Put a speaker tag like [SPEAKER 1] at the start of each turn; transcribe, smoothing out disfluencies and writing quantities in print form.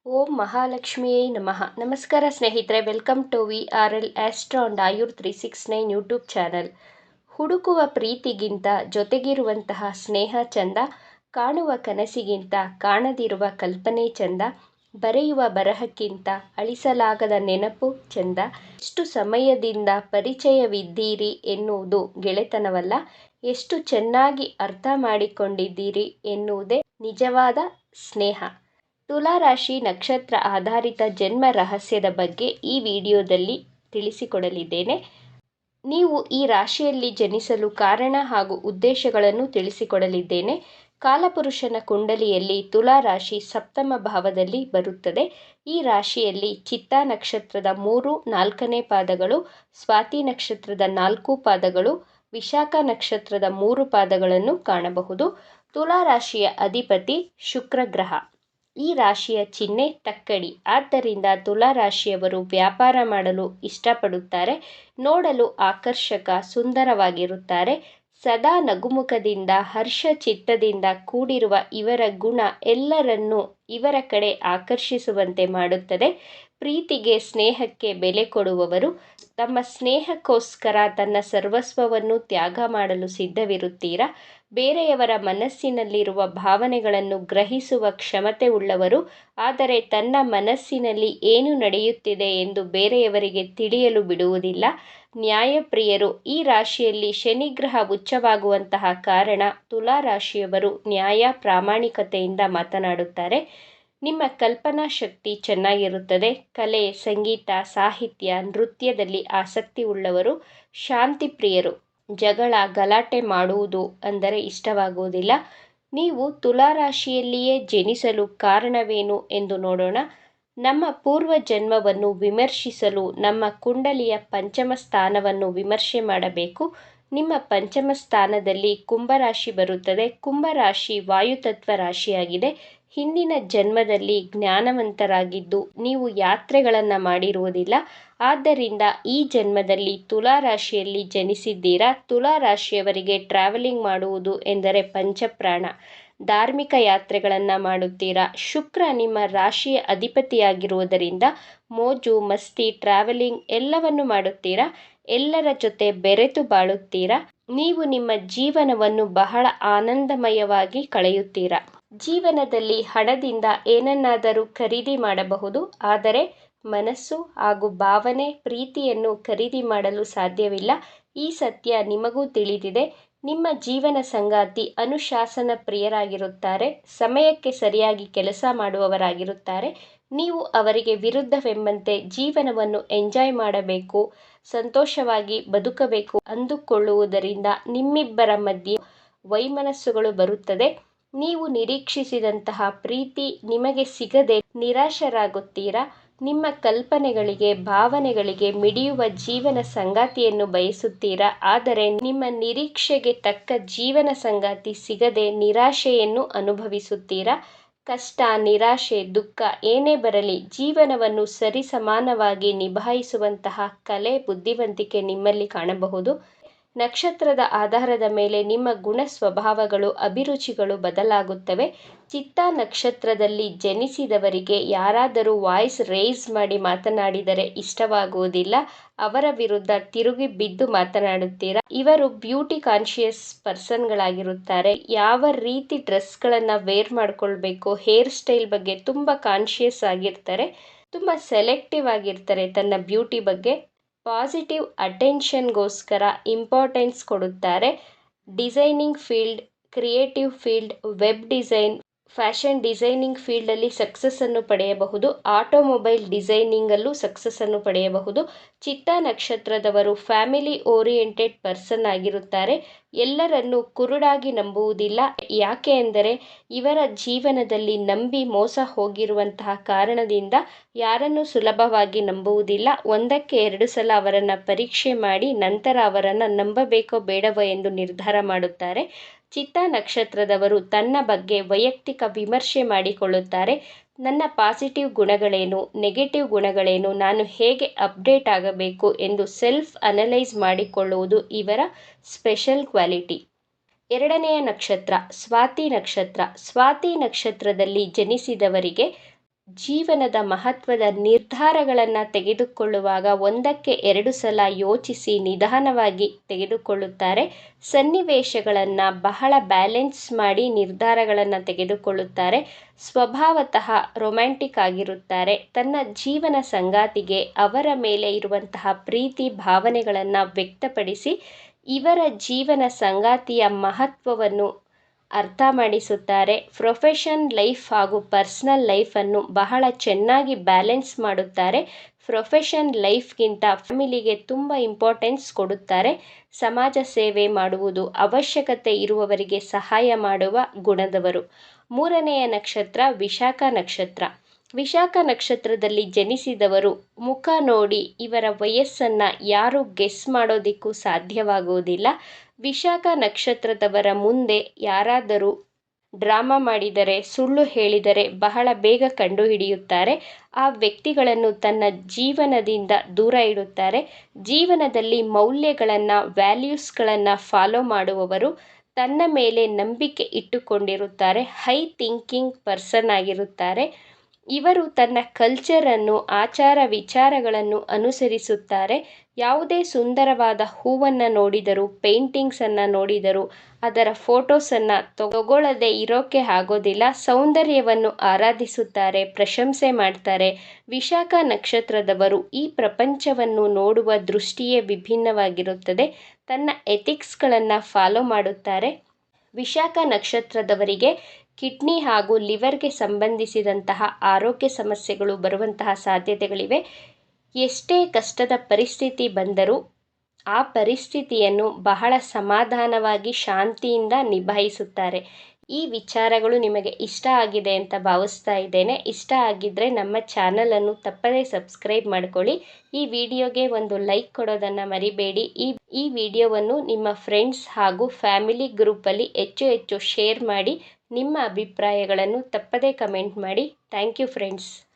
[SPEAKER 1] ಓಂ ಮಹಾಲಕ್ಷ್ಮಿಯೇ ನಮಃ. ನಮಸ್ಕಾರ ಸ್ನೇಹಿತರೆ, welcome to VRL astro and Ayur 369 YouTube channel. ಹುಡುಕುವ ಪ್ರೀತಿಗಿಂತ ಜೊತೆಗಿರುವಂತಹ ಸ್ನೇಹ ಚಂದ, ಕಾಣುವ ಕನಸಿಗಿಂತ ಕಾಣದಿರುವ ಕಲ್ಪನೆ ಚಂದ, ಬರೆಯುವ ಬರಹಕ್ಕಿಂತ ಅಳಿಸಲಾಗದ ನೆನಪು ಚಂದ. ಎಷ್ಟು ಸಮಯದಿಂದ ಪರಿಚಯವಿದ್ದೀರಿ ಎನ್ನುವುದು ಗೆಳೆತನವಲ್ಲ, ಎಷ್ಟು ಚೆನ್ನಾಗಿ ಅರ್ಥ ಮಾಡಿಕೊಂಡಿದ್ದೀರಿ ಎನ್ನುವುದೇ ನಿಜವಾದ ಸ್ನೇಹ. ತುಲಾ ರಾಶಿ ನಕ್ಷತ್ರ ಆಧಾರಿತ ಜನ್ಮ ರಹಸ್ಯದ ಬಗ್ಗೆ ಈ ವಿಡಿಯೋದಲ್ಲಿ ತಿಳಿಸಿಕೊಡಲಿದ್ದೇನೆ. ನೀವು ಈ ರಾಶಿಯಲ್ಲಿ ಜನಿಸಲು ಕಾರಣ ಹಾಗೂ ಉದ್ದೇಶಗಳನ್ನು ತಿಳಿಸಿಕೊಡಲಿದ್ದೇನೆ. ಕಾಲಪುರುಷನ ಕುಂಡಲಿಯಲ್ಲಿ ತುಲಾ ರಾಶಿ ಸಪ್ತಮ ಭಾವದಲ್ಲಿ ಬರುತ್ತದೆ. ಈ ರಾಶಿಯಲ್ಲಿ ಚಿತ್ತಾ ನಕ್ಷತ್ರದ 3-4ನೇ ಪಾದಗಳು, ಸ್ವಾತಿ ನಕ್ಷತ್ರದ 4 ಪಾದಗಳು, ವಿಶಾಖ ನಕ್ಷತ್ರದ 3 ಪಾದಗಳನ್ನು ಕಾಣಬಹುದು. ತುಲಾ ರಾಶಿಯ ಅಧಿಪತಿ ಶುಕ್ರ ಗ್ರಹ. ಈ ರಾಶಿಯ ಚಿಹ್ನೆ ತಕ್ಕಡಿ. ಆದ್ದರಿಂದ ತುಲಾ ರಾಶಿಯವರು ವ್ಯಾಪಾರ ಮಾಡಲು ಇಷ್ಟಪಡುತ್ತಾರೆ. ನೋಡಲು ಆಕರ್ಷಕ, ಸುಂದರವಾಗಿರುತ್ತಾರೆ. ಸದಾ ನಗುಮುಖದಿಂದ ಹರ್ಷ ಚಿತ್ತದಿಂದ ಕೂಡಿರುವ ಇವರ ಗುಣ ಎಲ್ಲರನ್ನೂ ಇವರ ಕಡೆ ಆಕರ್ಷಿಸುವಂತೆ ಮಾಡುತ್ತದೆ. ಪ್ರೀತಿಗೆ, ಸ್ನೇಹಕ್ಕೆ ಬೆಲೆ ಕೊಡುವವರು. ತಮ್ಮ ಸ್ನೇಹಕ್ಕೋಸ್ಕರ ತನ್ನ ಸರ್ವಸ್ವವನ್ನು ತ್ಯಾಗ ಮಾಡಲು ಸಿದ್ಧವಿರುತ್ತೀರಾ. ಬೇರೆಯವರ ಮನಸ್ಸಿನಲ್ಲಿರುವ ಭಾವನೆಗಳನ್ನು ಗ್ರಹಿಸುವ ಕ್ಷಮತೆ ಉಳ್ಳವರು. ಆದರೆ ತನ್ನ ಮನಸ್ಸಿನಲ್ಲಿ ಏನು ನಡೆಯುತ್ತಿದೆ ಎಂದು ಬೇರೆಯವರಿಗೆ ತಿಳಿಯಲು ಬಿಡುವುದಿಲ್ಲ. ನ್ಯಾಯಪ್ರಿಯರು. ಈ ರಾಶಿಯಲ್ಲಿ ಶನಿಗ್ರಹ ಉಚ್ಚವಾಗುವಂತಹ ಕಾರಣ ತುಲಾ ರಾಶಿಯವರು ನ್ಯಾಯ, ಪ್ರಾಮಾಣಿಕತೆಯಿಂದ ಮಾತನಾಡುತ್ತಾರೆ. ನಿಮ್ಮ ಕಲ್ಪನಾ ಶಕ್ತಿ ಚೆನ್ನಾಗಿರುತ್ತದೆ. ಕಲೆ, ಸಂಗೀತ, ಸಾಹಿತ್ಯ, ನೃತ್ಯದಲ್ಲಿ ಆಸಕ್ತಿ ಉಳ್ಳವರು. ಶಾಂತಿಪ್ರಿಯರು. ಜಗಳ, ಗಲಾಟೆ ಮಾಡುವುದು ಅಂದರೆ ಇಷ್ಟವಾಗುವುದಿಲ್ಲ. ನೀವು ತುಲಾ ರಾಶಿಯಲ್ಲಿಯೇ ಜನಿಸಲು ಕಾರಣವೇನು ಎಂದು ನೋಡೋಣ. ನಮ್ಮ ಪೂರ್ವ ಜನ್ಮವನ್ನು ವಿಮರ್ಶಿಸಲು ನಮ್ಮ ಕುಂಡಲಿಯ ಪಂಚಮ ಸ್ಥಾನವನ್ನು ವಿಮರ್ಶೆ ಮಾಡಬೇಕು. ನಿಮ್ಮ ಪಂಚಮ ಸ್ಥಾನದಲ್ಲಿ ಕುಂಭರಾಶಿ ಬರುತ್ತದೆ. ಕುಂಭರಾಶಿ ವಾಯುತತ್ವ ರಾಶಿಯಾಗಿದೆ. ಹಿಂದಿನ ಜನ್ಮದಲ್ಲಿ ಜ್ಞಾನವಂತರಾಗಿದ್ದು ನೀವು ಯಾತ್ರೆಗಳನ್ನು ಮಾಡಿರುವುದಿಲ್ಲ. ಆದ್ದರಿಂದ ಈ ಜನ್ಮದಲ್ಲಿ ತುಲಾ ರಾಶಿಯಲ್ಲಿ ಜನಿಸಿದ್ದೀರಾ. ತುಲಾ ರಾಶಿಯವರಿಗೆ ಟ್ರಾವೆಲಿಂಗ್ ಮಾಡುವುದು ಎಂದರೆ ಪಂಚಪ್ರಾಣ. ಧಾರ್ಮಿಕ ಯಾತ್ರೆಗಳನ್ನು ಮಾಡುತ್ತೀರಾ. ಶುಕ್ರ ನಿಮ್ಮ ರಾಶಿಯ ಅಧಿಪತಿಯಾಗಿರುವುದರಿಂದ ಮೋಜು ಮಸ್ತಿ, ಟ್ರಾವೆಲಿಂಗ್ ಎಲ್ಲವನ್ನು ಮಾಡುತ್ತೀರಾ. ಎಲ್ಲರ ಜೊತೆ ಬೆರೆತು ಬಾಳುತ್ತೀರಾ. ನೀವು ನಿಮ್ಮ ಜೀವನವನ್ನು ಬಹಳ ಆನಂದಮಯವಾಗಿ ಕಳೆಯುತ್ತೀರಾ. ಜೀವನದಲ್ಲಿ ಹಣದಿಂದ ಏನನ್ನಾದರೂ ಖರೀದಿ ಮಾಡಬಹುದು, ಆದರೆ ಮನಸ್ಸು ಹಾಗೂ ಭಾವನೆ, ಪ್ರೀತಿಯನ್ನು ಖರೀದಿ ಮಾಡಲು ಸಾಧ್ಯವಿಲ್ಲ. ಈ ಸತ್ಯ ನಿಮಗೂ ತಿಳಿದಿದೆ. ನಿಮ್ಮ ಜೀವನ ಸಂಗಾತಿ ಅನುಶಾಸನ ಪ್ರಿಯರಾಗಿರುತ್ತಾರೆ. ಸಮಯಕ್ಕೆ ಸರಿಯಾಗಿ ಕೆಲಸ ಮಾಡುವವರಾಗಿರುತ್ತಾರೆ. ನೀವು ಅವರಿಗೆ ವಿರುದ್ಧವೆಂಬಂತೆ ಜೀವನವನ್ನು ಎಂಜಾಯ್ ಮಾಡಬೇಕು, ಸಂತೋಷವಾಗಿ ಬದುಕಬೇಕು ಅಂದುಕೊಳ್ಳುವುದರಿಂದ ನಿಮ್ಮಿಬ್ಬರ ಮಧ್ಯೆ ವೈಮನಸ್ಸುಗಳು ಬರುತ್ತದೆ. ನೀವು ನಿರೀಕ್ಷಿಸಿದಂತಹ ಪ್ರೀತಿ ನಿಮಗೆ ಸಿಗದೆ ನಿರಾಶರಾಗುತ್ತೀರಾ. ನಿಮ್ಮ ಕಲ್ಪನೆಗಳಿಗೆ, ಭಾವನೆಗಳಿಗೆ ಮಿಡಿಯುವ ಜೀವನ ಸಂಗಾತಿಯನ್ನು ಬಯಸುತ್ತೀರಾ. ಆದರೆ ನಿಮ್ಮ ನಿರೀಕ್ಷೆಗೆ ತಕ್ಕ ಜೀವನ ಸಂಗಾತಿ ಸಿಗದೆ ನಿರಾಶೆಯನ್ನು ಅನುಭವಿಸುತ್ತೀರಾ. ಕಷ್ಟ, ನಿರಾಶೆ, ದುಃಖ ಏನೇ ಬರಲಿ ಜೀವನವನ್ನು ಸರಿಸಮಾನವಾಗಿ ನಿಭಾಯಿಸುವಂತಹ ಕಲೆ, ಬುದ್ಧಿವಂತಿಕೆ ನಿಮ್ಮಲ್ಲಿ ಕಾಣಬಹುದು. ನಕ್ಷತ್ರದ ಆಧಾರದ ಮೇಲೆ ನಿಮ್ಮ ಗುಣ ಸ್ವಭಾವಗಳು, ಅಭಿರುಚಿಗಳು ಬದಲಾಗುತ್ತವೆ. ಚಿತ್ತಾ ನಕ್ಷತ್ರದಲ್ಲಿ ಜನಿಸಿದವರಿಗೆ ಯಾರಾದರೂ ವಾಯ್ಸ್ ರೇಸ್ ಮಾಡಿ ಮಾತನಾಡಿದರೆ ಇಷ್ಟವಾಗುವುದಿಲ್ಲ. ಅವರ ವಿರುದ್ಧ ತಿರುಗಿ ಬಿದ್ದು ಮಾತನಾಡುತ್ತೀರಾ. ಇವರು ಬ್ಯೂಟಿ ಕಾನ್ಶಿಯಸ್ ಪರ್ಸನ್ಗಳಾಗಿರುತ್ತಾರೆ. ಯಾವ ರೀತಿ ಡ್ರೆಸ್ಗಳನ್ನು ವೇರ್ ಮಾಡ್ಕೊಳ್ಬೇಕು, ಹೇರ್ ಸ್ಟೈಲ್ ಬಗ್ಗೆ ತುಂಬ ಕಾನ್ಶಿಯಸ್ ಆಗಿರ್ತಾರೆ. ತುಂಬ ಸೆಲೆಕ್ಟಿವ್ ಆಗಿರ್ತಾರೆ ತನ್ನ ಬ್ಯೂಟಿ ಬಗ್ಗೆ. ಪಾಸಿಟಿವ್ ಅಟೆನ್ಷನ್ಗೋಸ್ಕರ ಇಂಪಾರ್ಟೆನ್ಸ್ ಕೊಡುತ್ತಾರೆ. Designing field, creative field, web design, fashion designing ಫೀಲ್ಡಲ್ಲಿ ಸಕ್ಸಸ್ಸನ್ನು ಪಡೆಯಬಹುದು. ಆಟೋಮೊಬೈಲ್ ಡಿಸೈನಿಂಗಲ್ಲೂ ಸಕ್ಸಸ್ಸನ್ನು ಪಡೆಯಬಹುದು. ಚಿತ್ತಾ ನಕ್ಷತ್ರದವರು ಫ್ಯಾಮಿಲಿ ಓರಿಯೆಂಟೆಡ್ ಪರ್ಸನ್ ಆಗಿರುತ್ತಾರೆ. ಎಲ್ಲರನ್ನೂ ಕುರುಡಾಗಿ ನಂಬುವುದಿಲ್ಲ. ಯಾಕೆ ಎಂದರೆ ಇವರ ಜೀವನದಲ್ಲಿ ನಂಬಿ ಮೋಸ ಹೋಗಿರುವಂತಹ ಕಾರಣದಿಂದ ಯಾರನ್ನು ಸುಲಭವಾಗಿ ನಂಬುವುದಿಲ್ಲ. ಒಂದಕ್ಕೆ 2 ಸಲ ಅವರನ್ನು ಪರೀಕ್ಷೆ ಮಾಡಿ ನಂತರ ಅವರನ್ನು ನಂಬಬೇಕೋ ಬೇಡವೋ ಎಂದು ನಿರ್ಧಾರ ಮಾಡುತ್ತಾರೆ. ಚಿತ್ತಾ ನಕ್ಷತ್ರದವರು ತನ್ನ ಬಗ್ಗೆ ವೈಯಕ್ತಿಕ ವಿಮರ್ಶೆ ಮಾಡಿಕೊಳ್ಳುತ್ತಾರೆ. ನನ್ನ ಪಾಸಿಟಿವ್ ಗುಣಗಳೇನು, ನೆಗೆಟಿವ್ ಗುಣಗಳೇನು, ನಾನು ಹೇಗೆ ಅಪ್ಡೇಟ್ ಆಗಬೇಕು ಎಂದು ಸೆಲ್ಫ್ ಅನಲೈಸ್ ಮಾಡಿಕೊಳ್ಳುವುದು ಇವರ ಸ್ಪೆಷಲ್ ಕ್ವಾಲಿಟಿ. ಎರಡನೆಯ ನಕ್ಷತ್ರ ಸ್ವಾತಿ ನಕ್ಷತ್ರ. ಸ್ವಾತಿ ನಕ್ಷತ್ರದಲ್ಲಿ ಜನಿಸಿದವರಿಗೆ ಜೀವನದ ಮಹತ್ವದ ನಿರ್ಧಾರಗಳನ್ನು ತೆಗೆದುಕೊಳ್ಳುವಾಗ ಒಂದಕ್ಕೆ ಎರಡು ಸಲ ಯೋಚಿಸಿ ನಿಧಾನವಾಗಿ ತೆಗೆದುಕೊಳ್ಳುತ್ತಾರೆ. ಸನ್ನಿವೇಶಗಳನ್ನು ಬಹಳ ಬ್ಯಾಲೆನ್ಸ್ ಮಾಡಿ ನಿರ್ಧಾರಗಳನ್ನು ತೆಗೆದುಕೊಳ್ಳುತ್ತಾರೆ. ಸ್ವಭಾವತಃ ರೊಮ್ಯಾಂಟಿಕ್ ಆಗಿರುತ್ತಾರೆ. ತನ್ನ ಜೀವನ ಸಂಗಾತಿಗೆ ಅವರ ಮೇಲೆ ಇರುವಂತಹ ಪ್ರೀತಿ ಭಾವನೆಗಳನ್ನು ವ್ಯಕ್ತಪಡಿಸಿ ಇವರ ಜೀವನ ಸಂಗಾತಿಯ ಮಹತ್ವವನ್ನು ಅರ್ಥ ಮಾಡಿಸುತ್ತಾರೆ. ಪ್ರೊಫೆಷನ್ ಲೈಫ್ ಹಾಗೂ ಪರ್ಸನಲ್ ಲೈಫನ್ನು ಬಹಳ ಚೆನ್ನಾಗಿ ಬ್ಯಾಲೆನ್ಸ್ ಮಾಡುತ್ತಾರೆ. ಪ್ರೊಫೆಷನ್ ಲೈಫ್ಗಿಂತ ಫ್ಯಾಮಿಲಿಗೆ ತುಂಬ ಇಂಪಾರ್ಟೆನ್ಸ್ ಕೊಡುತ್ತಾರೆ. ಸಮಾಜ ಸೇವೆ ಮಾಡುವುದು, ಅವಶ್ಯಕತೆ ಇರುವವರಿಗೆ ಸಹಾಯ ಮಾಡುವ ಗುಣದವರು. ಮೂರನೆಯ ನಕ್ಷತ್ರ ವಿಶಾಖ ನಕ್ಷತ್ರ. ವಿಶಾಖ ನಕ್ಷತ್ರದಲ್ಲಿ ಜನಿಸಿದವರು ಮುಖ ನೋಡಿ ಇವರ ವಯಸ್ಸನ್ನು ಯಾರೂ ಗೆಸ್ ಮಾಡೋದಕ್ಕೂ ಸಾಧ್ಯವಾಗುವುದಿಲ್ಲ. ವಿಶಾಖ ನಕ್ಷತ್ರದವರ ಮುಂದೆ ಯಾರಾದರೂ ಡ್ರಾಮಾ ಮಾಡಿದರೆ, ಸುಳ್ಳು ಹೇಳಿದರೆ ಬಹಳ ಬೇಗ ಕಂಡುಹಿಡಿಯುತ್ತಾರೆ. ಆ ವ್ಯಕ್ತಿಗಳನ್ನು ತನ್ನ ಜೀವನದಿಂದ ದೂರ ಇಡುತ್ತಾರೆ. ಜೀವನದಲ್ಲಿ ಮೌಲ್ಯಗಳನ್ನು, ವ್ಯಾಲ್ಯೂಸ್ಗಳನ್ನು ಫಾಲೋ ಮಾಡುವವರು. ತನ್ನ ಮೇಲೆ ನಂಬಿಕೆ ಇಟ್ಟುಕೊಂಡಿರುತ್ತಾರೆ. ಹೈ ಥಿಂಕಿಂಗ್ ಪರ್ಸನ್ ಆಗಿರುತ್ತಾರೆ. ಇವರು ತನ್ನ ಕಲ್ಚರನ್ನು, ಆಚಾರ ವಿಚಾರಗಳನ್ನು ಅನುಸರಿಸುತ್ತಾರೆ. ಯಾವುದೇ ಸುಂದರವಾದ ಹೂವನ್ನು ನೋಡಿದರೂ, ಪೇಂಟಿಂಗ್ಸನ್ನು ನೋಡಿದರೂ ಅದರ ಫೋಟೋಸನ್ನು ತಗೊಳ್ಳದೆ ಇರೋಕ್ಕೆ ಆಗೋದಿಲ್ಲ. ಸೌಂದರ್ಯವನ್ನು ಆರಾಧಿಸುತ್ತಾರೆ, ಪ್ರಶಂಸೆ ಮಾಡ್ತಾರೆ. ವಿಶಾಖ ನಕ್ಷತ್ರದವರು ಈ ಪ್ರಪಂಚವನ್ನು ನೋಡುವ ದೃಷ್ಟಿಯೇ ವಿಭಿನ್ನವಾಗಿರುತ್ತದೆ. ತನ್ನ ಎಥಿಕ್ಸ್ಗಳನ್ನು ಫಾಲೋ ಮಾಡುತ್ತಾರೆ. ವಿಶಾಖ ನಕ್ಷತ್ರದವರಿಗೆ ಕಿಡ್ನಿ ಹಾಗೂ ಲಿವರ್ಗೆ ಸಂಬಂಧಿಸಿದಂತಹ ಆರೋಗ್ಯ ಸಮಸ್ಯೆಗಳು ಬರುವಂತಹ ಸಾಧ್ಯತೆಗಳಿವೆ. ಎಷ್ಟೇ ಕಷ್ಟದ ಪರಿಸ್ಥಿತಿ ಬಂದರೂ ಆ ಪರಿಸ್ಥಿತಿಯನ್ನು ಬಹಳ ಸಮಾಧಾನವಾಗಿ ಶಾಂತಿಯಿಂದ ನಿಭಾಯಿಸುತ್ತಾರೆ. ಈ ವಿಚಾರಗಳು ನಿಮಗೆ ಇಷ್ಟ ಆಗಿದೆ ಅಂತ ಭಾವಿಸ್ತಾ ಇದ್ದೇನೆ. ಇಷ್ಟ ಆಗಿದ್ದರೆ ನಮ್ಮ ಚಾನಲನ್ನು ತಪ್ಪದೇ ಸಬ್ಸ್ಕ್ರೈಬ್ ಮಾಡ್ಕೊಳ್ಳಿ. ಈ ವಿಡಿಯೋಗೆ ಒಂದು ಲೈಕ್ ಕೊಡೋದನ್ನು ಮರಿಬೇಡಿ. ಈ ವಿಡಿಯೋವನ್ನು ನಿಮ್ಮ ಫ್ರೆಂಡ್ಸ್ ಹಾಗೂ ಫ್ಯಾಮಿಲಿ ಗ್ರೂಪಲ್ಲಿ ಹೆಚ್ಚು ಶೇರ್ ಮಾಡಿ. ನಿಮ್ಮ ಅಭಿಪ್ರಾಯಗಳನ್ನು ತಪ್ಪದೇ ಕಮೆಂಟ್ ಮಾಡಿ. Thank you friends.